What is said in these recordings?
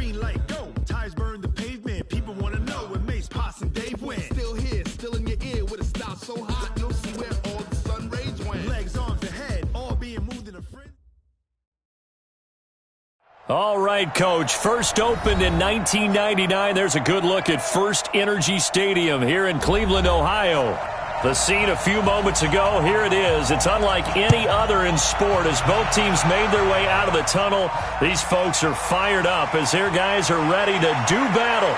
green light, go. Tires burn the pavement. People want to know when Mace, Pops, and Dave went. Still here, still in your ear with a style so hot. You'll see where all the sun rays went. Legs, arms, and head, all being moved in a frenzy. All right, Coach. First opened in 1999. There's a good look at First Energy Stadium here in Cleveland, Ohio. The scene a few moments ago, here it is. It's unlike any other in sport as both teams made their way out of the tunnel. These folks are fired up as their guys are ready to do battle.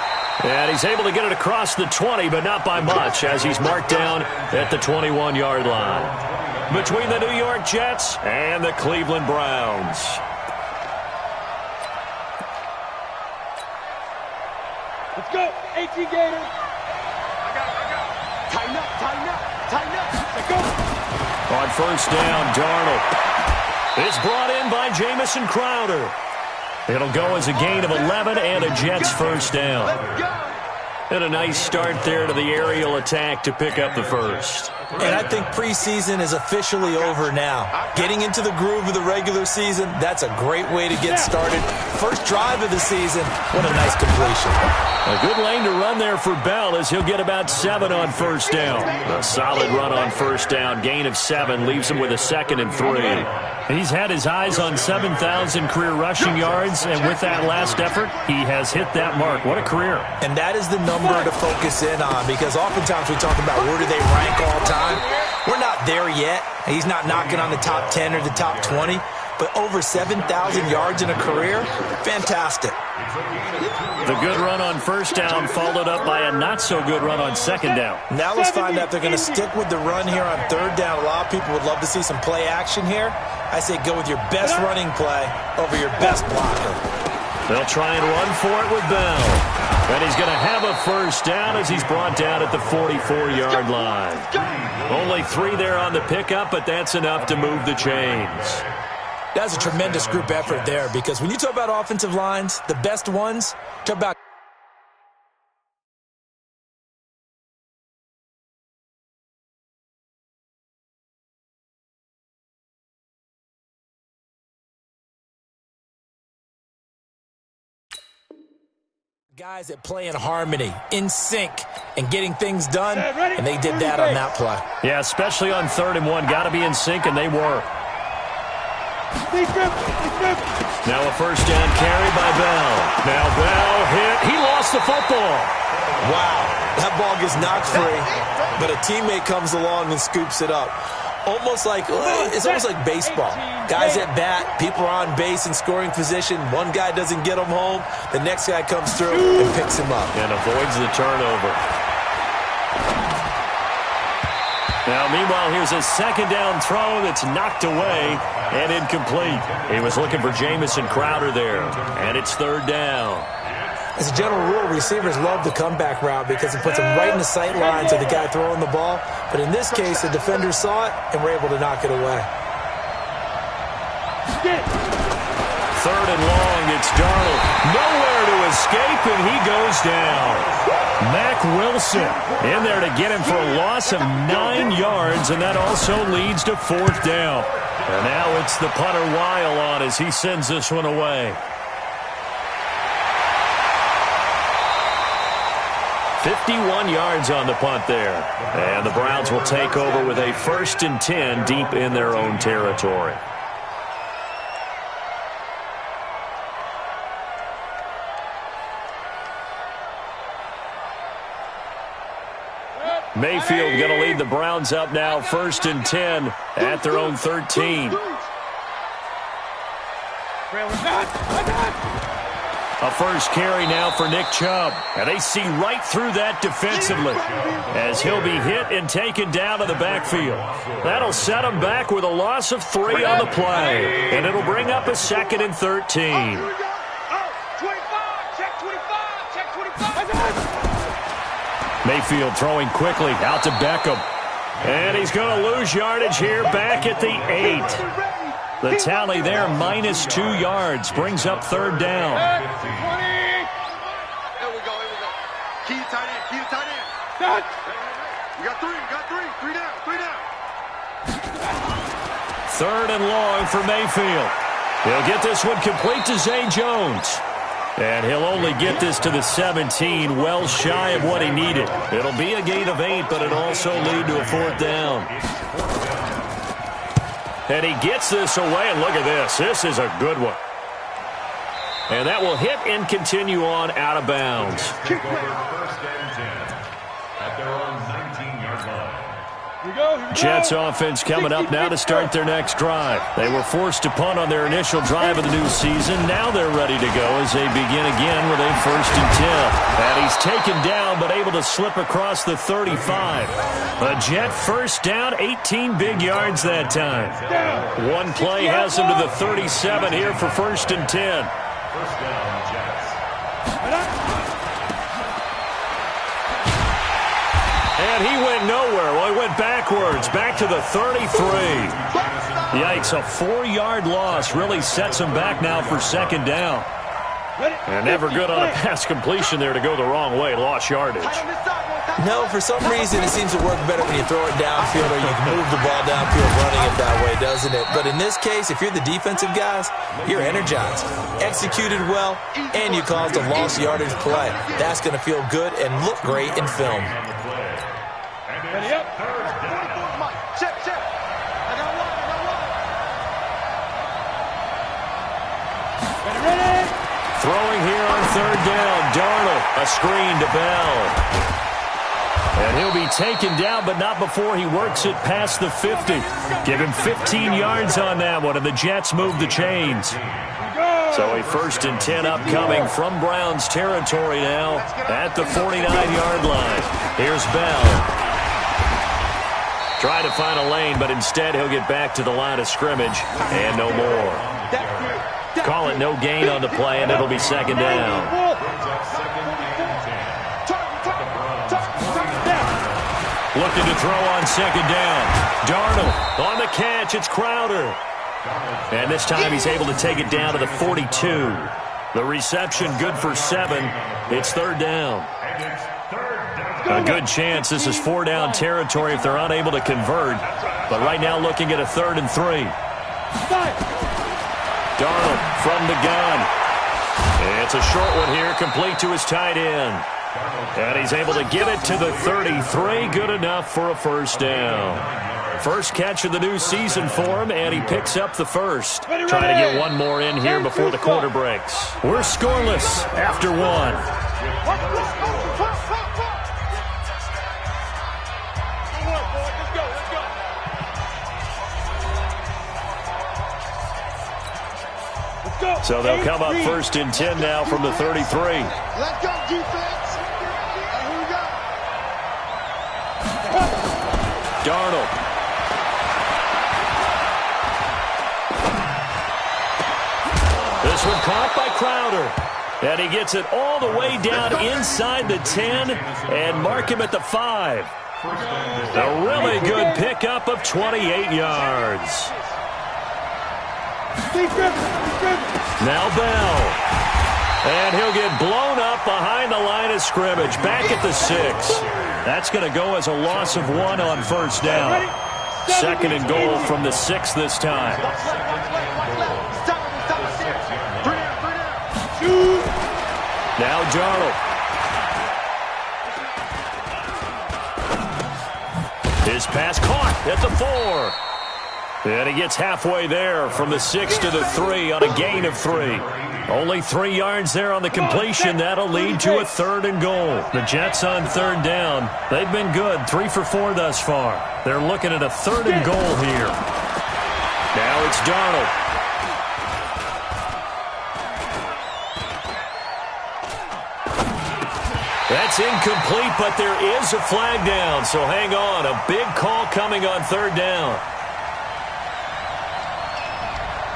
And he's able to get it across the 20, but not by much as he's marked down at the 21-yard line. Between the New York Jets and the Cleveland Browns. Let's go, 18 Gators. I got it. Tighten up. Let's go. On first down, Darnold. It's brought in by Jamison Crowder. It'll go as a gain of 11 and a Jets first down. And a nice start there to the aerial attack to pick up the first. And I think preseason is officially over now. Getting into the groove of the regular season, that's a great way to get started. First drive of the season, what a nice completion. A good lane to run there for Bell as he'll get about 7 on first down. A solid run on first down. Gain of 7 leaves him with a 2nd and 3. He's had his eyes on 7,000 career rushing yards, and with that last effort, he has hit that mark. What a career. And that is the number to focus in on because oftentimes we talk about where do they rank all time. We're not there yet. He's not knocking on the top 10 or the top 20, but over 7,000 yards in a career, fantastic. The good run on first down followed up by a not-so-good run on second down. Now let's find out if they're going to stick with the run here on third down. A lot of people would love to see some play action here. I say go with your best running play over your best blocker. They'll try and run for it with Bell. And he's going to have a first down as he's brought down at the 44-yard line. Only 3 there on the pickup, but that's enough to move the chains. That's a tremendous group effort there because when you talk about offensive lines, the best ones, talk about guys that play in harmony, in sync, and getting things done, and they did that on that play. Yeah, especially on 3rd and 1. Got to be in sync, and they were. Now a first down carry by Bell. Now Bell hit. He lost the football. Wow, that ball gets knocked free, but a teammate comes along and scoops it up. It's almost like baseball. Guys at bat, people are on base in scoring position. One guy doesn't get him home. The next guy comes through and picks him up. And avoids the turnover. Now, meanwhile, here's a second down throw that's knocked away and incomplete. He was looking for Jamison Crowder there, and it's 3rd down. As a general rule, receivers love the comeback route because it puts them right in the sight lines of the guy throwing the ball. But in this case, the defenders saw it and were able to knock it away. 3rd and long, it's Darnold. Nowhere to escape, and he goes down. Mack Wilson in there to get him for a loss of 9 yards, and that also leads to 4th down. And now it's the punter Weil on as he sends this one away. 51 yards on the punt there. And the Browns will take over with a 1st and 10 deep in their own territory. Mayfield going to lead the Browns up now, 1st and 10 at their own 13. A first carry now for Nick Chubb. And they see right through that defensively as he'll be hit and taken down to the backfield. That'll set him back with a loss of 3 on the play. And it'll bring up a 2nd and 13. Mayfield throwing quickly out to Beckham. And he's going to lose yardage here back at the 8. The tally there, -2 yards, brings up 3rd down. Here we go. Key tight end. We got 3 down. 3rd and long for Mayfield. He'll get this one complete to Zay Jones. And he'll only get this to the 17, well shy of what he needed. It'll be a gain of 8, but it'll also lead to a 4th down. And he gets this away, and look at this. This is a good one. And that will hit and continue on out of bounds. First and 10 at their own 19-yard line. Jets offense coming up now to start their next drive. They were forced to punt on their initial drive of the new season. Now they're ready to go as they begin again with a 1st and 10. And he's taken down but able to slip across the 35. A Jet first down, 18 big yards that time. One play has him to the 37 here for 1st and 10. First down, Jets. And he went nowhere. Well, he went backwards, back to the 33. Yikes, a 4-yard loss really sets him back now for 2nd down. And never good on a pass completion there to go the wrong way. Lost yardage. No, for some reason it seems to work better when you throw it downfield or you can move the ball downfield running it that way, doesn't it? But in this case, if you're the defensive guys, you're energized, executed well, and you caused a lost yardage play. That's going to feel good and look great in film. Ready up. Check. I got one. Ready. Throwing here on 3rd down. Darnold, a screen to Bell. And he'll be taken down, but not before he works it past the 50. Give him 15 yards on that one, and the Jets move the chains. So a 1st and 10 upcoming from Browns territory now at the 49-yard line. Here's Bell. Try to find a lane, but instead he'll get back to the line of scrimmage and no more. Call it no gain on the play, and it'll be 2nd down. Looking to throw on 2nd down. Darnold on the catch. It's Crowder. And this time he's able to take it down to the 42. The reception good for 7. It's 3rd down. A good chance this is 4-down territory if they're unable to convert. But right now looking at a 3rd and 3. Darnold from the gun. It's a short one here, complete to his tight end. And he's able to get it to the 33. Good enough for a 1st down. First catch of the new season for him, and he picks up the 1st. Trying to get one more in here before the quarter breaks. We're scoreless after 1. So they'll come up 1st and 10 now from the 33. Let's go, defense. Here we go. Darnold. This one caught by Crowder. And he gets it all the way down inside the 10 and mark him at the 5. A really good pickup of 28 yards. Now Bell. And he'll get blown up behind the line of scrimmage. Back at the 6. That's going to go as a loss of 1 on 1st down. 2nd and goal from the 6 this time. Now Darnold. His pass caught at the 4. And he gets halfway there from the 6 to the 3 on a gain of 3. Only 3 yards there on the completion. That'll lead to a 3rd and goal. The Jets on 3rd down. They've been good, 3 for 4 thus far. They're looking at a 3rd and goal here. Now it's Darnold. That's incomplete, but there is a flag down, so hang on. A big call coming on 3rd down.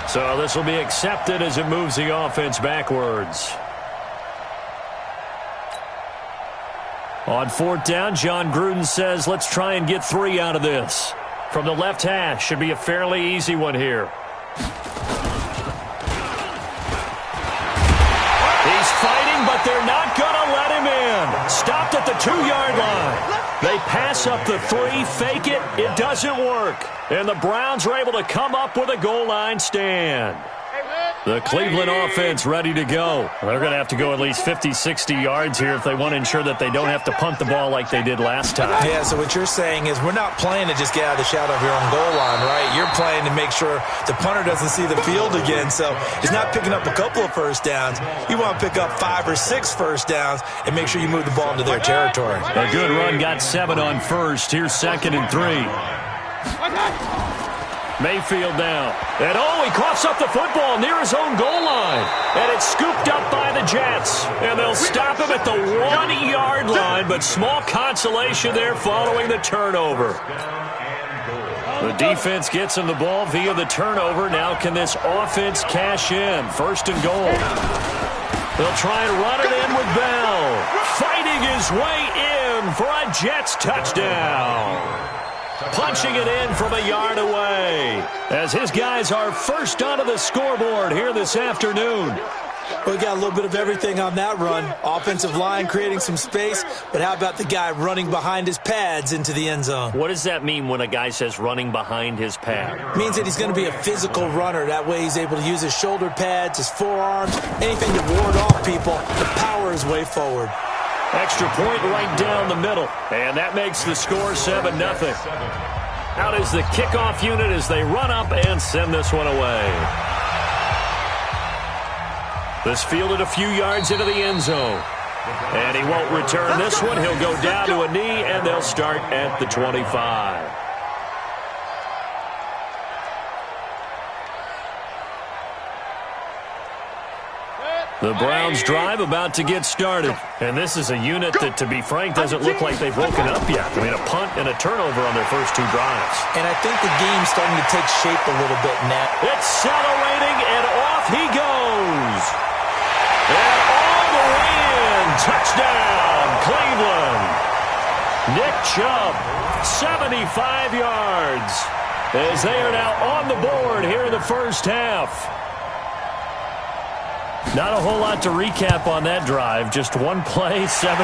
So this will be accepted as it moves the offense backwards. On 4th down, John Gruden says, let's try and get 3 out of this. From the left hash, should be a fairly easy one here. He's fighting, but they're not going to let him in. Stopped at the 2-yard line. They pass up the 3, fake it. It doesn't work. And the Browns are able to come up with a goal line stand. Hey, man. The Cleveland offense ready to go. They're going to have to go at least 50, 60 yards here if they want to ensure that they don't have to punt the ball like they did last time. Yeah, so what you're saying is we're not playing to just get out of the shadow of your own goal line, right? You're playing to make sure the punter doesn't see the field again. So he's not picking up a couple of first downs. You want to pick up 5 or 6 first downs and make sure you move the ball into their territory. A good run got 7 on first. Here's 2nd and 3. Mayfield now. And he coughs up the football near his own goal line. And it's scooped up by the Jets. And they'll stop him at the 1-yard line, but small consolation there following the turnover. The defense gets him the ball via the turnover. Now can this offense cash in? 1st and goal. They'll try and run it in with Bell. Fighting his way in for a Jets touchdown. Punching it in from a yard away as his guys are first onto the scoreboard here this afternoon. We got a little bit of everything on that run. Offensive line creating some space, but how about the guy running behind his pads into the end zone? What does that mean when a guy says running behind his pad? It means that he's going to be a physical runner. That way he's able to use his shoulder pads, his forearms, anything to ward off people. The power is way forward. Extra point right down the middle. And that makes the score 7-0. Out is the kickoff unit as they run up and send this one away. This fielded a few yards into the end zone. And he won't return this one. He'll go down to a knee, and they'll start at the 25. The Browns drive about to get started. And this is a unit that, to be frank, doesn't look like they've woken up yet. I mean, a punt and a turnover on their first 2 drives. And I think the game's starting to take shape a little bit, Nat. Accelerating, and off he goes. And all the way in. Touchdown, Cleveland. Nick Chubb, 75 yards. As they are now on the board here in the first half. Not a whole lot to recap on that drive. Just one play, 75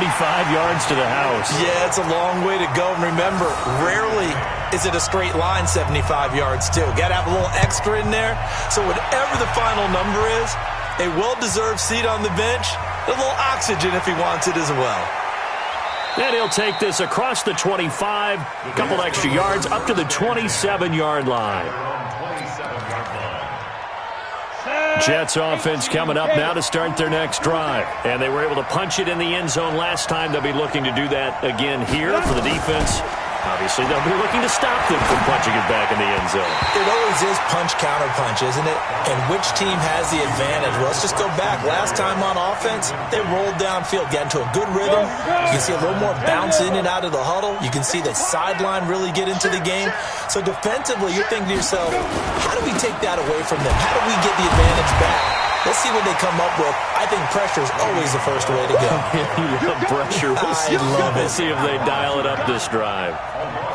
yards to the house. Yeah, it's a long way to go. And remember, rarely is it a straight line 75 yards, too. Got to have a little extra in there. So whatever the final number is, a well-deserved seat on the bench, a little oxygen if he wants it as well. And he'll take this across the 25, a couple extra yards, up to the 27-yard line. Jets offense coming up now to start their next drive. And they were able to punch it in the end zone last time. They'll be looking to do that again here for the defense. Obviously, they'll be looking to stop them from punching it back in the end zone. It always is punch-counter-punch, isn't it? And which team has the advantage? Well, let's just go back. Last time on offense, they rolled downfield, got into a good rhythm. You can see a little more bounce in and out of the huddle. You can see the sideline really get into the game. So defensively, you're thinking to yourself, how do we take that away from them? How do we get the advantage back? Let's see what they come up with. I think pressure is always the first way to go. You love pressure. We'll see if they dial it up this drive.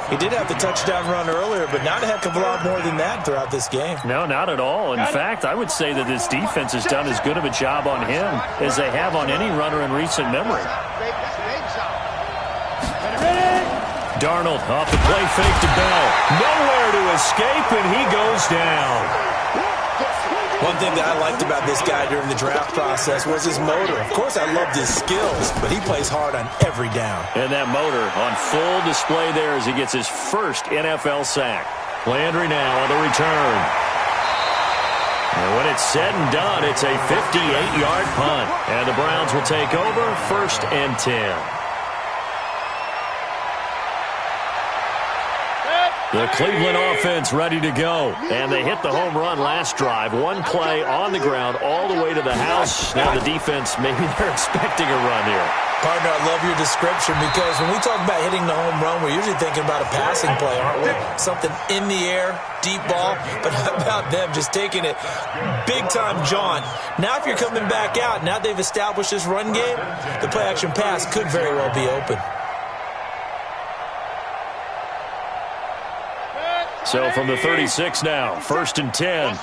He did have the touchdown run earlier, but not a heck of a lot more than that throughout this game. No, not at all. In fact, I would say that this defense has done as good of a job on him as they have on any runner in recent memory. Darnold off the play fake to Bell. Nowhere to escape, and he goes down. One thing that I liked about this guy during the draft process was his motor. Of course, I loved his skills, but he plays hard on every down. And that motor on full display there as he gets his first NFL sack. Landry now on the return. And when it's said and done, it's a 58-yard punt. And the Browns will take over 1st and 10. The Cleveland offense ready to go. And they hit the home run last drive. One play on the ground all the way to the house. Now the defense, maybe they're expecting a run here. Partner, I love your description because when we talk about hitting the home run, we're usually thinking about a passing play, aren't we? Something in the air, deep ball. But how about them just taking it big-time jaunt? Now if you're coming back out, now they've established this run game, the play-action pass could very well be open. So from the 36 now, 1st and 10.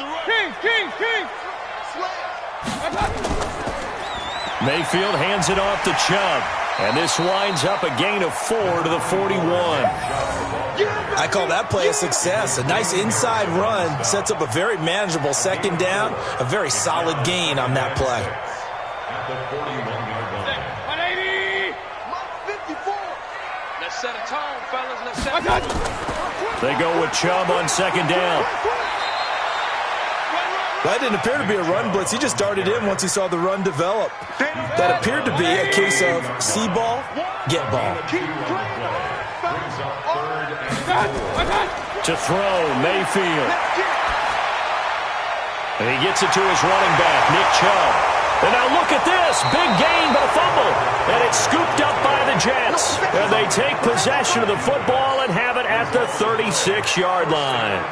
Mayfield hands it off to Chubb. And this winds up a gain of 4 to the 41. I call that play a success. A nice inside run sets up a very manageable second down. A very solid gain on that play. At the 41-yard line. 180. 54. Let's set a tone, fellas. Let's set a tone. They go with Chubb on second down. That didn't appear to be a run blitz. He just darted in once he saw the run develop. That appeared to be a case of see ball, get ball. To throw, Mayfield. And he gets it to his running back, Nick Chubb. And now look at this. Big gain, but a fumble. And it's scooped up by the Jets. And they take possession of the football and have it at the 36-yard line.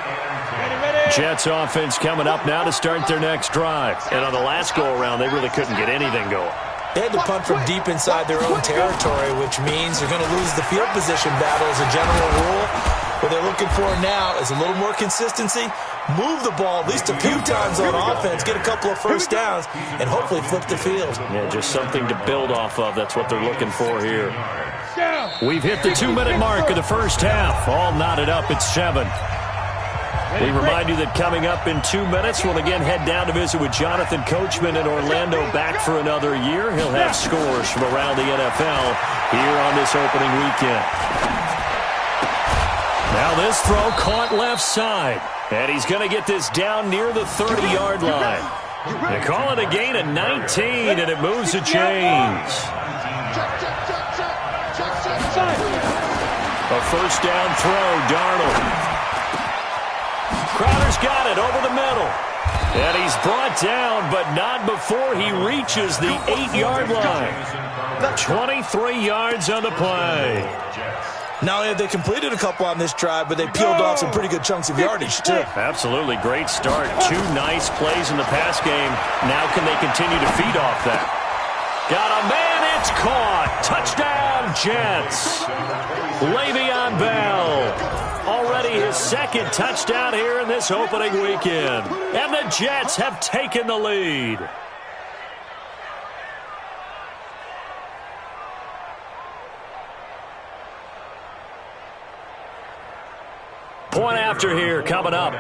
Jets offense coming up now to start their next drive. And on the last go-around, they really couldn't get anything going. They had to punt from deep inside their own territory, which means they're going to lose the field position battle as a general rule. What they're looking for now is a little more consistency, move the ball at least a few times on offense, get a couple of first downs, and hopefully flip the field. Yeah, just something to build off of. That's what they're looking for here. We've hit the 2-minute mark of the first half. All knotted up at 7. We remind you that coming up in 2 minutes, we'll again head down to visit with Jonathan Coachman in Orlando, back for another year. He'll have scores from around the NFL here on this opening weekend. Now this throw caught left side. And he's going to get this down near the 30-yard line. They call it a gain of 19, and it moves the chains. A first down throw, Darnold. Crowder's got it over the middle. And he's brought down, but not before he reaches the 8-yard line. 23 yards on the play. Not only have they completed a couple on this drive, but they peeled off some pretty good chunks of yardage, too. Absolutely. Great start. 2 nice plays in the pass game. Now can they continue to feed off that? Got a man. It's caught. Touchdown, Jets. Le'Veon Bell. Already his second touchdown here in this opening weekend. And the Jets have taken the lead. Point after here coming up.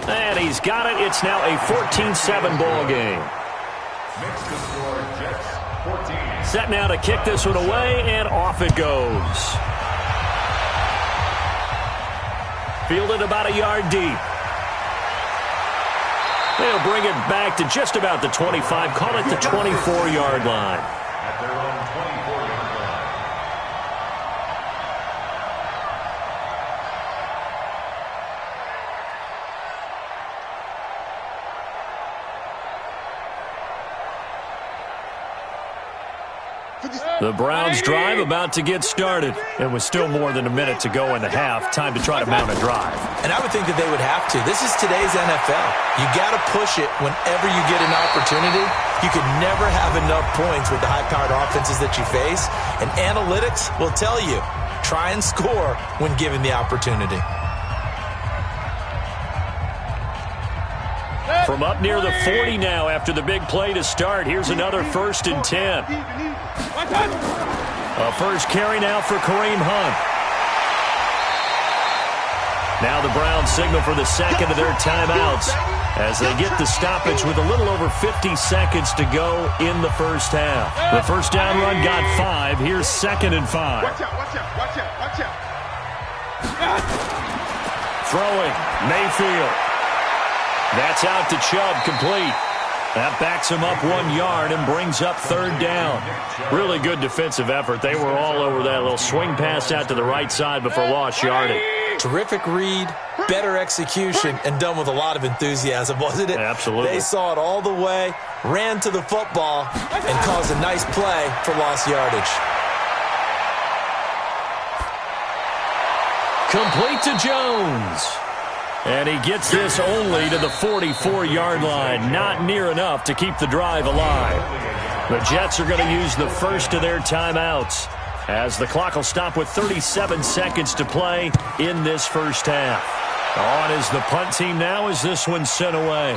And he's got it. It's now a 14-7 ball game. Makes the score Jets 14. Set now to kick this one away, and off it goes. Fielded about a yard deep. They'll bring it back to just about the 25. Call it the 24-yard line. At their own 24-yard line. The Browns drive about to get started. And with still more than a minute to go in the half, time to try to mount a drive. And I would think that they would have to. This is today's NFL. You got to push it whenever you get an opportunity. You can never have enough points with the high-powered offenses that you face. And analytics will tell you, try and score when given the opportunity. From up near the 40 now after the big play to start. Here's another 1st and 10. A first carry now for Kareem Hunt. Now the Browns signal for the second of their timeouts as they get the stoppage with a little over 50 seconds to go in the first half. The first down run got 5. Here's 2nd and 5. Watch out, watch out, watch out, watch out. Throwing, Mayfield. That's out to Chubb, complete. That backs him up 1 yard and brings up 3rd down. Really good defensive effort. They were all over that little swing pass out to the right side before lost yardage. Terrific read, better execution, and done with a lot of enthusiasm, wasn't it? Absolutely. They saw it all the way, ran to the football, and caused a nice play for lost yardage. Complete to Jones. And he gets this only to the 44-yard line. Not near enough to keep the drive alive. The Jets are going to use the first of their timeouts as the clock will stop with 37 seconds to play in this first half. On is the punt team now as this one's sent away.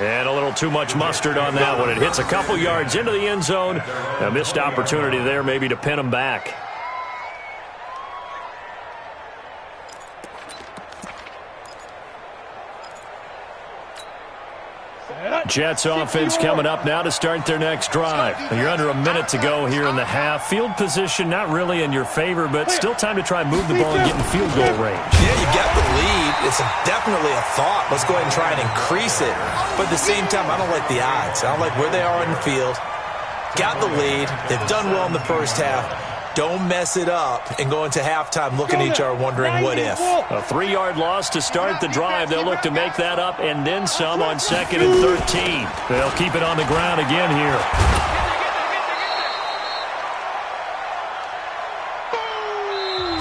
And a little too much mustard on that one. It hits a couple yards into the end zone. A missed opportunity there maybe to pin them back. Jets offense coming up now to start their next drive. You're under a minute to go here in the half. Field position not really in your favor, but still time to try and move the ball and get in field goal range. Yeah, you got the lead. It's definitely a thought. Let's go ahead and try and increase it. But at the same time, I don't like the odds. I don't like where they are in the field. Got the lead. They've done well in the first half. Don't mess it up and go into halftime looking at each other wondering what if. A 3-yard loss to start the drive. They'll look to make that up and then some on 2nd and 13. They'll keep it on the ground again here.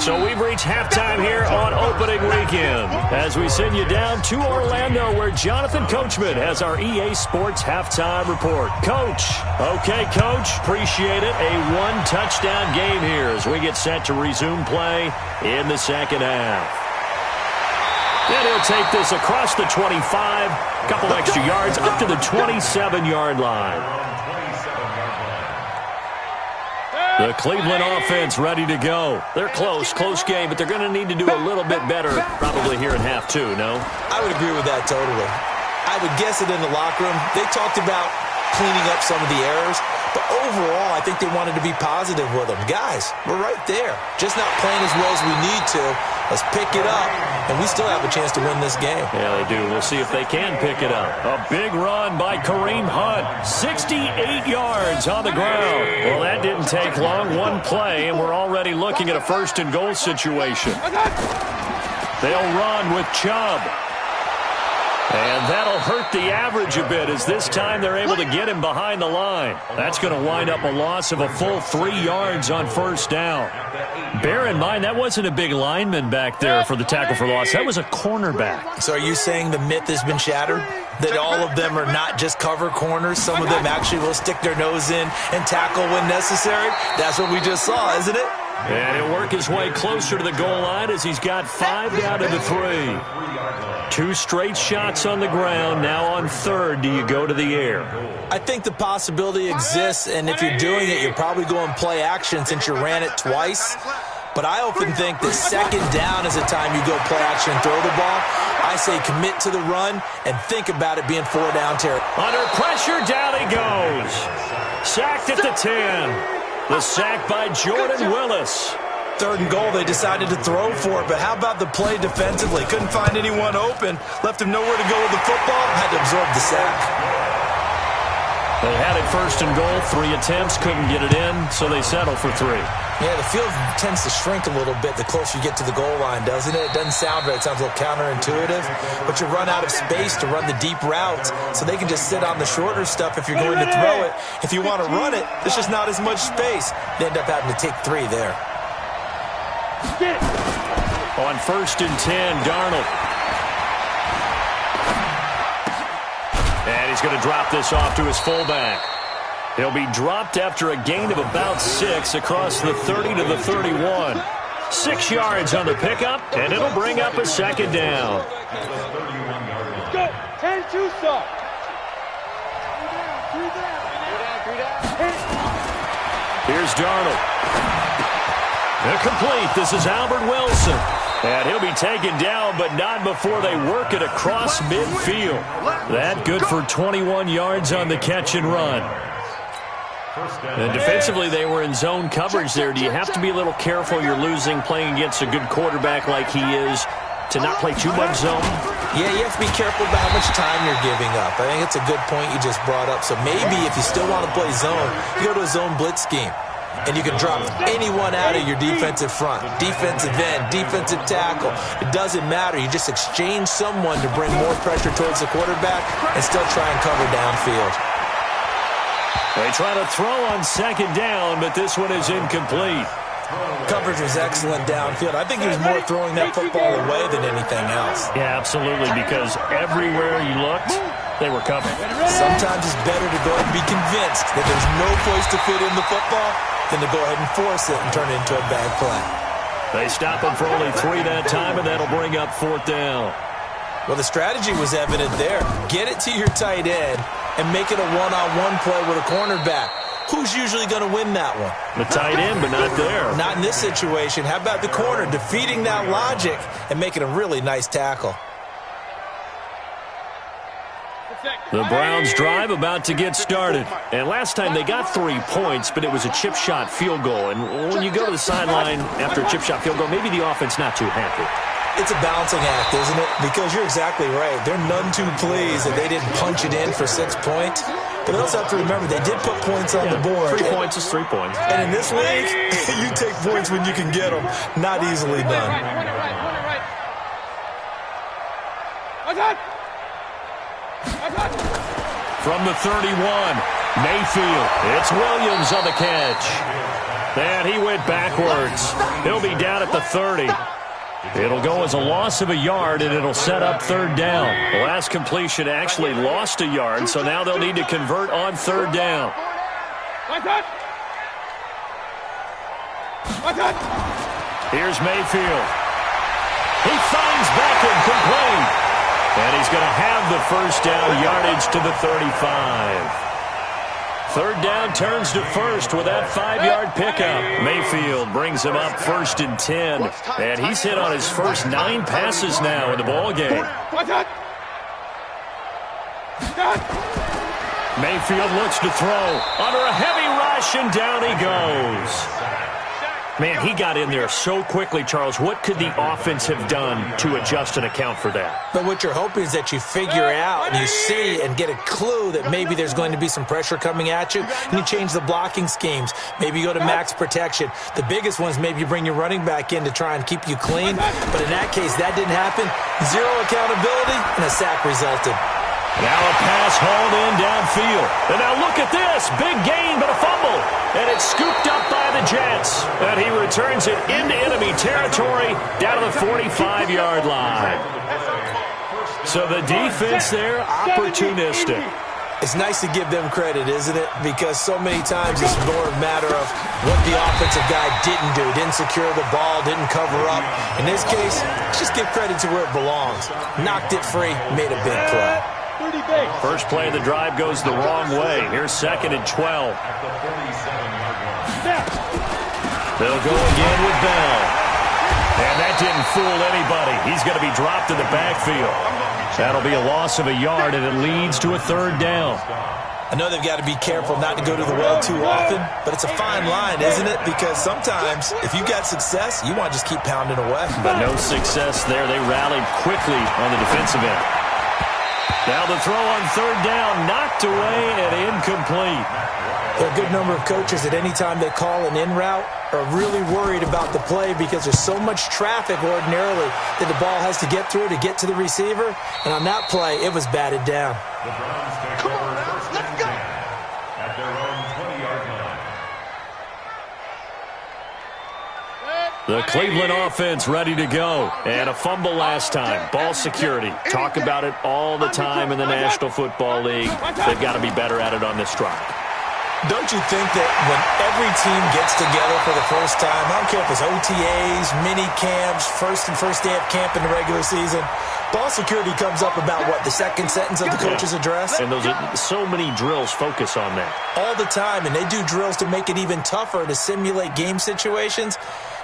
So we've reached halftime here on opening weekend as we send you down to Orlando where Jonathan Coachman has our EA Sports halftime report. Coach. Okay, Coach. Appreciate it. A 1-touchdown game here as we get set to resume play in the second half. And he'll take this across the 25, couple extra yards up to the 27-yard line. The Cleveland offense ready to go. They're close game, but they're going to need to do a little bit better probably here in half two, no? I would agree with that totally. I would guess it in the locker room. They talked about cleaning up some of the errors, but overall, I think they wanted to be positive with them. Guys, we're right there. Just not playing as well as we need to. Let's pick it up, and we still have a chance to win this game. Yeah, they do. We'll see if they can pick it up. A big run by Kareem Hunt. 68 yards on the ground. Well, that didn't take long. One play, and we're already looking at a 1st and goal situation. They'll run with Chubb. And that'll hurt the average a bit as this time they're able to get him behind the line. That's going to wind up a loss of a full 3 yards on 1st down. Bear in mind, that wasn't a big lineman back there for the tackle for loss. That was a cornerback. So are you saying the myth has been shattered? That all of them are not just cover corners? Some of them actually will stick their nose in and tackle when necessary? That's what we just saw, isn't it? And he'll work his way closer to the goal line as he's got 5 down to the 3. 2 straight shots on the ground. Now on 3rd, do you go to the air? I think the possibility exists, and if you're doing it, you're probably going play action since you ran it twice. But I often think that 2nd down is the time you go play action and throw the ball. I say commit to the run and think about it being 4 down territory. Under pressure, down he goes. Sacked at the 10. The sack by Jordan Willis. 3rd and goal, they decided to throw for it, but how about the play defensively? Couldn't find anyone open, left him nowhere to go with the football, had to absorb the sack. They had it 1st and goal, 3 attempts, couldn't get it in, so they settle for 3. Yeah, the field tends to shrink a little bit the closer you get to the goal line, doesn't it? It doesn't sound right. It sounds a little counterintuitive, but you run out of space to run the deep routes, so they can just sit on the shorter stuff if you're going to throw it. If you want to run it, there's just not as much space. They end up having to take 3 there. On 1st and 10, Darnold. And he's going to drop this off to his fullback. He'll be dropped after a gain of about 6 across the 30 to the 31. 6 yards on the pickup, and it'll bring up a 2nd down. Let's go. 10-2 stop. 3 down. Here's Darnold. Incomplete. This is Albert Wilson. And he'll be taken down, but not before they work it across midfield. That good for 21 yards on the catch and run. And defensively, they were in zone coverage there. Do you have to be a little careful? You're losing playing against a good quarterback like he is to not play too much zone? Yeah, you have to be careful about how much time you're giving up. I think it's a good point you just brought up. So maybe if you still want to play zone, you go to a zone blitz scheme. And you can drop anyone out of your defensive front. Defensive end, defensive tackle. It doesn't matter. You just exchange someone to bring more pressure towards the quarterback and still try and cover downfield. They try to throw on 2nd down, but this one is incomplete. Coverage was excellent downfield. I think he was more throwing that football away than anything else. Yeah, absolutely, because everywhere you looked, they were covered. Sometimes it's better to go ahead and be convinced that there's no place to fit in the football than to go ahead and force it and turn it into a bad play. They stop him for only 3 that time, and that'll bring up 4th down. Well, the strategy was evident there. Get it to your tight end and make it a one-on-one play with a cornerback. Who's usually going to win that one? The tight end, but not there. Not in this situation. How about the corner defeating that logic and making a really nice tackle? The Browns drive about to get started. And last time they got 3 points, but it was a chip shot field goal. And when you go to the sideline after a chip shot field goal, maybe the offense not too happy. It's a balancing act, isn't it? Because you're exactly right. They're none too pleased that they didn't punch it in for 6 points. But they also have to remember they did put points on the board. 3 points is 3 points. And in this league, you take points when you can get them. Not easily done. From the 31, Mayfield. It's Williams on the catch. And he went backwards. He'll be down at the 30. It'll go as a loss of a yard, and it'll set up 3rd down. The last completion actually lost a yard, so now they'll need to convert on 3rd down. Here's Mayfield. He finds Beckham complete. And he's going to have the 1st down, yardage to the 35. 3rd down turns to 1st with that 5-yard pickup. Mayfield brings him up 1st and 10. And he's hit on his first 9 passes now in the ball game. Mayfield looks to throw under a heavy rush, and down he goes. Man, he got in there so quickly, Charles. What could the offense have done to adjust and account for that? But what you're hoping is that you figure out and you see and get a clue that maybe there's going to be some pressure coming at you, and you change the blocking schemes. Maybe you go to max protection. The biggest one is maybe you bring your running back in to try and keep you clean. But in that case, that didn't happen. 0 accountability, and a sack resulted. Now a pass hauled in downfield. And now look at this. Big gain, but a fumble. And it's scooped up by the Jets. And he returns it into enemy territory down to the 45-yard line. So the defense there, opportunistic. It's nice to give them credit, isn't it? Because so many times it's more a matter of what the offensive guy didn't do. Didn't secure the ball, didn't cover up. In this case, just give credit to where it belongs. Knocked it free, made a big play. First play of the drive goes the wrong way. Here's 2nd and 12. They'll go again with Bell. And that didn't fool anybody. He's going to be dropped in the backfield. That'll be a loss of a yard, and it leads to a 3rd down. I know they've got to be careful not to go to the well too often, but it's a fine line, isn't it? Because sometimes, if you got success, you want to just keep pounding away. But no success there. They rallied quickly on the defensive end. Now the throw on 3rd down, knocked away and incomplete. There are a good number of coaches at any time they call an in route are really worried about the play because there's so much traffic ordinarily that the ball has to get through to get to the receiver. And on that play, it was batted down. The Browns take over 1st and 10 at their own 20-yard line. The Cleveland offense ready to go. And a fumble last time. Ball security. Talk about it all the time in the National Football League. They've got to be better at it on this drive. Don't you think that when every team gets together for the first time, I don't care if it's OTAs, mini camps, first day of camp in the regular season, ball security comes up about, what, the 2nd sentence of the coach's address? And those are so many drills focus on that. All the time, and they do drills to make it even tougher to simulate game situations.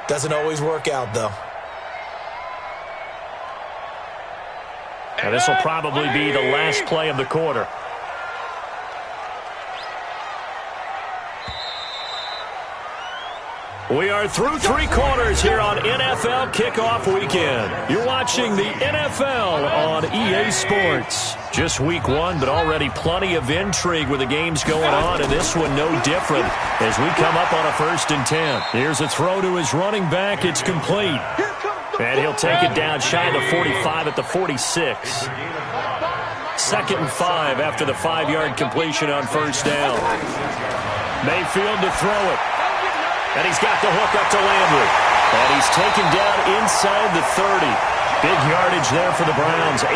Doesn't always work out, though. And this will probably be the last play of the quarter. We are through 3 quarters here on NFL Kickoff Weekend. You're watching the NFL on EA Sports. Just week 1, but already plenty of intrigue with the games going on, and this one no different as we come up on a 1st and 10. Here's a throw to his running back. It's complete. And he'll take it down shy of the 45 at the 46. 2nd and 5 after the 5-yard completion on 1st down. Mayfield to throw it. And he's got the hook up to Landry. And he's taken down inside the 30. Big yardage there for the Browns, 18.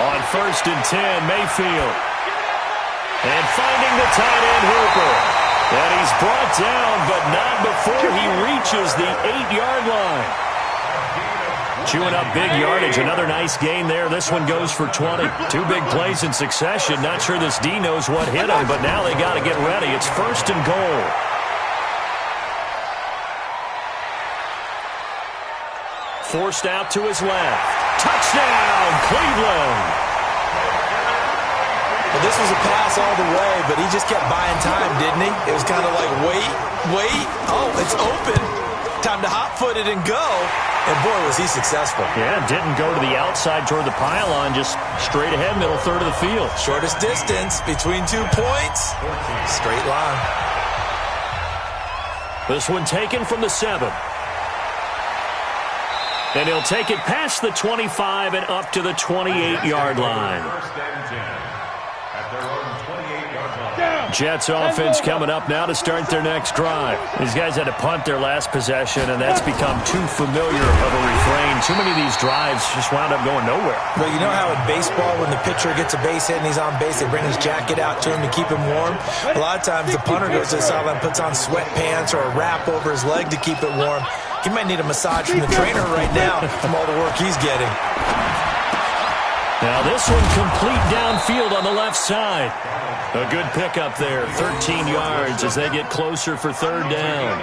On 1st and 10, Mayfield. And finding the tight end Hooper. And he's brought down, but not before he reaches the 8-yard line. Chewing up big yardage. Another nice gain there. This one goes for 20. 2 big plays in succession. Not sure this D knows what hit him, but now they got to get ready. It's 1st and goal. Forced out to his left. Touchdown, Cleveland. Well, this was a pass all the way, but he just kept buying time, didn't he? It was kind of like, wait. Oh, it's open. Time to hot-foot it and go. And, boy, was he successful. Yeah, didn't go to the outside toward the pylon, just straight ahead, middle third of the field. Shortest distance between 2 points. Straight line. This one taken from the 7. And he'll take it past the 25 and up to the 28-yard line. Jets offense coming up now to start their next drive. These guys had to punt their last possession, and that's become too familiar of a refrain. Too many of these drives just wound up going nowhere. Well, you know how in baseball when the pitcher gets a base hit and he's on base, they bring his jacket out to him to keep him warm? A lot of times the punter goes to the sideline, puts on sweatpants or a wrap over his leg to keep it warm. He might need a massage from the trainer right now from all the work he's getting. Now this one complete downfield on the left side. A good pickup there, 13 yards as they get closer for 3rd down.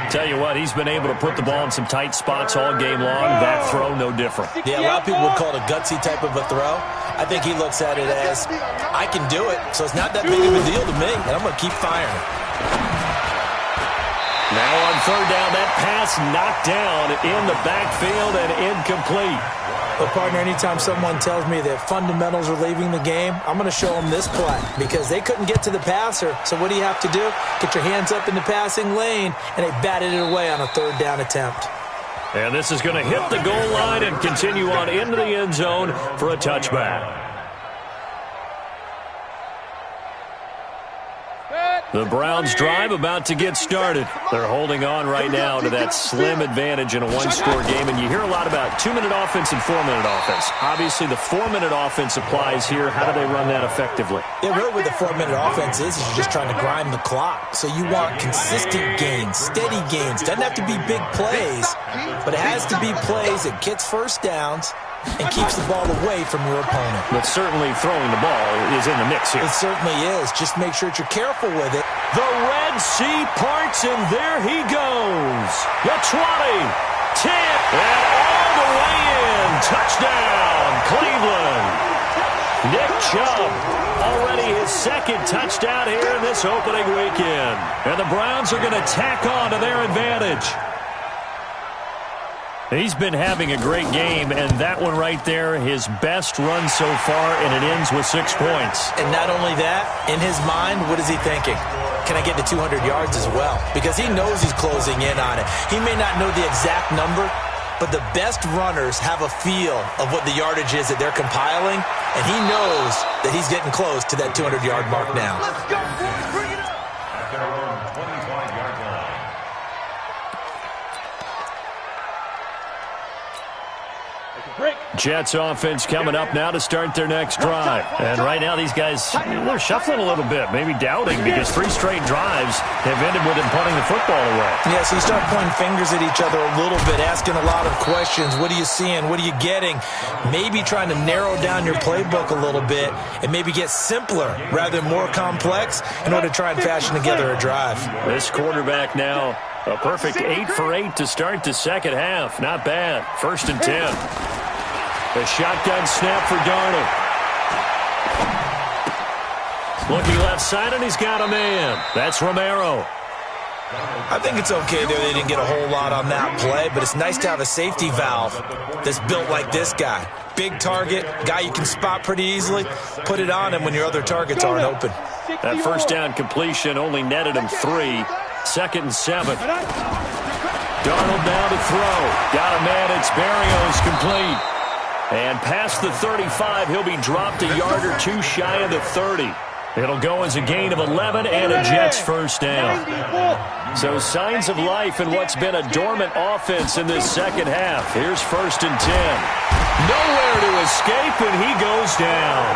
Tell you what, he's been able to put the ball in some tight spots all game long. That throw, no different. Yeah, a lot of people would call it a gutsy type of a throw. I think he looks at it as, I can do it, so it's not that big of a deal to me, and I'm going to keep firing. Now on 3rd down, that pass knocked down in the backfield and incomplete. But, partner, anytime someone tells me that fundamentals are leaving the game, I'm going to show them this play because they couldn't get to the passer. So what do you have to do? Get your hands up in the passing lane, and they batted it away on a 3rd down attempt. And this is going to hit the goal line and continue on into the end zone for a touchback. The Browns drive about to get started. They're holding on right now to that slim advantage in a one-score game, and you hear a lot about 2-minute offense and 4-minute offense. Obviously, the 4-minute offense applies here. How do they run that effectively? Yeah, really what the 4-minute offense is you're just trying to grind the clock. So you want consistent gains, steady gains. Doesn't have to be big plays, but it has to be plays that gets first downs and keeps the ball away from your opponent. But certainly throwing the ball is in the mix here. It certainly is. Just make sure that you're careful with it. The Red Sea parts, and there he goes. The 20, 10, and all the way in. Touchdown, Cleveland. Nick Chubb, already his 2nd touchdown here in this opening weekend. And the Browns are going to tack on to their advantage. He's been having a great game, and that one right there, his best run so far, and it ends with 6 points. And not only that, in his mind, what is he thinking? Can I get to 200 yards as well? Because he knows he's closing in on it. He may not know the exact number, but the best runners have a feel of what the yardage is that they're compiling, and he knows that he's getting close to that 200-yard mark now. Let's go, boys. Bring it up. At their own 25-yard line. Jets offense coming up now to start their next drive. And right now these guys, they're shuffling a little bit, maybe doubting, because 3 straight drives have ended with them punting the football away. Yeah, so you start pointing fingers at each other a little bit, asking a lot of questions. What are you seeing? What are you getting? Maybe trying to narrow down your playbook a little bit and maybe get simpler rather than more complex in order to try and fashion together a drive. This quarterback now, a perfect 8 for 8 to start the second half. Not bad. 1st and 10. The shotgun snap for Darnold. Looking left side, and he's got a man. That's Romero. I think it's okay there. They didn't get a whole lot on that play, but it's nice to have a safety valve that's built like this guy. Big target, guy you can spot pretty easily. Put it on him when your other targets aren't open. That 1st down completion only netted him 3. 2nd and 7. Darnold now to throw. Got a man. It's Berrios complete. And past the 35, he'll be dropped a yard or 2 shy of the 30. It'll go as a gain of 11 and a Jets 1st down. So signs of life in what's been a dormant offense in this second half. Here's 1st and 10. Nowhere to escape, and he goes down.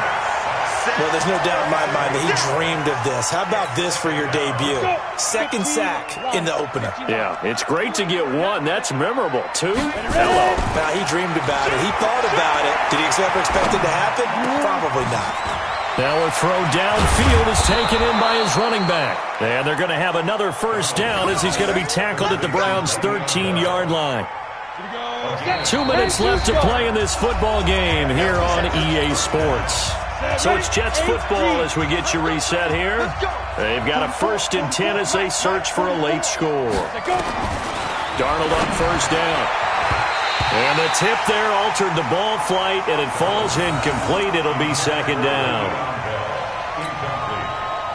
Well, there's no doubt in my mind that he dreamed of this. How about this for your debut? Second sack in the opener. Yeah, it's great to get one. That's memorable. Two? Hello. Now, he dreamed about it. He thought about it. Did he ever expect it to happen? Probably not. Now a throw downfield is taken in by his running back. And they're going to have another first down as he's going to be tackled at the Browns' 13-yard line. 2 minutes left to play in this football game here on EA Sports. So it's Jets football as we get you reset here. They've got a 1st and 10 as they search for a late score. Darnold on first down. And the tip there altered the ball flight, and it falls incomplete. It'll be 2nd down.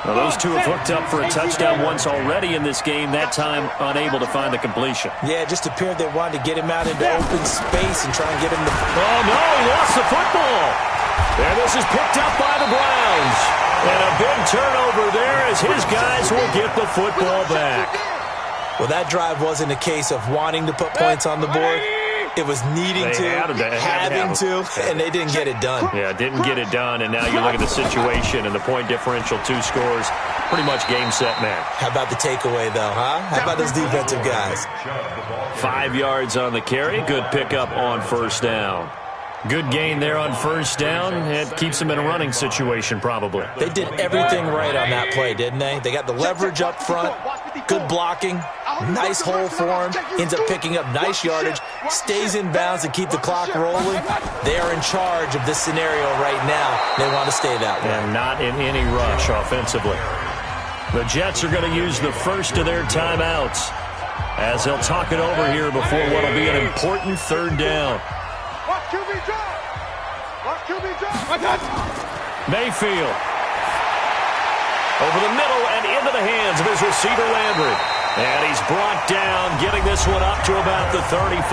Now, those two have hooked up for a touchdown once already in this game, that time unable to find the completion. Yeah, it just appeared they wanted to get him out into open space and try and get him to... Oh, no, he lost the football. And this is picked up by the Browns. And a big turnover there as his guys will get the football back. Well, that drive wasn't a case of wanting to put points on the board. It was needing to, having to, and they didn't get it done. Yeah, didn't get it done, and now you look at the situation and the point differential, 2 scores, pretty much game, set, match. How about the takeaway, though, huh? How about those defensive guys? 5 yards on the carry, good pickup on first down. Good gain there on first down. It keeps them in a running situation, probably. They did everything right on that play, didn't they? They got the leverage up front, good blocking, nice hole for him, ends up picking up nice yardage, stays in bounds and keep the clock rolling. They are in charge of this scenario right now. They want to stay that way. And not in any rush offensively. The Jets are going to use the first of their timeouts as they'll talk it over here before what will be an important 3rd down. Mayfield. Over the middle and into the hands of his receiver, Landry. And he's brought down, getting this one up to about the 35.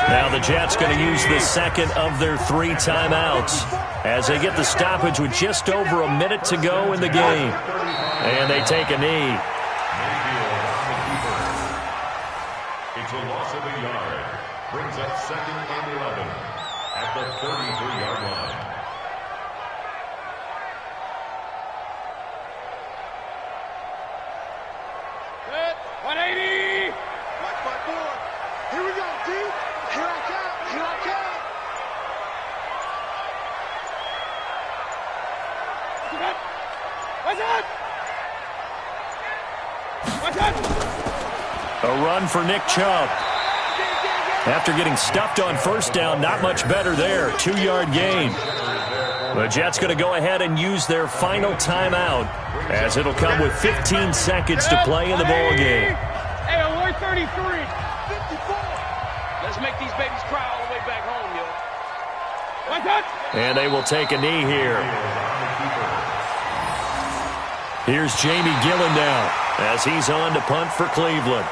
Now the Jets going to use the 2nd of their 3 timeouts as they get the stoppage with just over a minute to go in the game. And they take a knee. It's a loss of a yard. Brings up 2nd and 11 at the 33-yard line. Set, 180. Watch my board. Here we go, D. Here I come. Here I come. What's that? A run for Nick Chubb. After getting stuffed on first down, not much better there. 2-yard gain. The Jets going to go ahead and use their final timeout as it'll come with 15 seconds to play in the ball game. Hey, alert 33. 54. Let's make these babies cry all the way back home, yo. What's that? And they will take a knee here. Here's Jamie Gillen now as he's on to punt for Cleveland.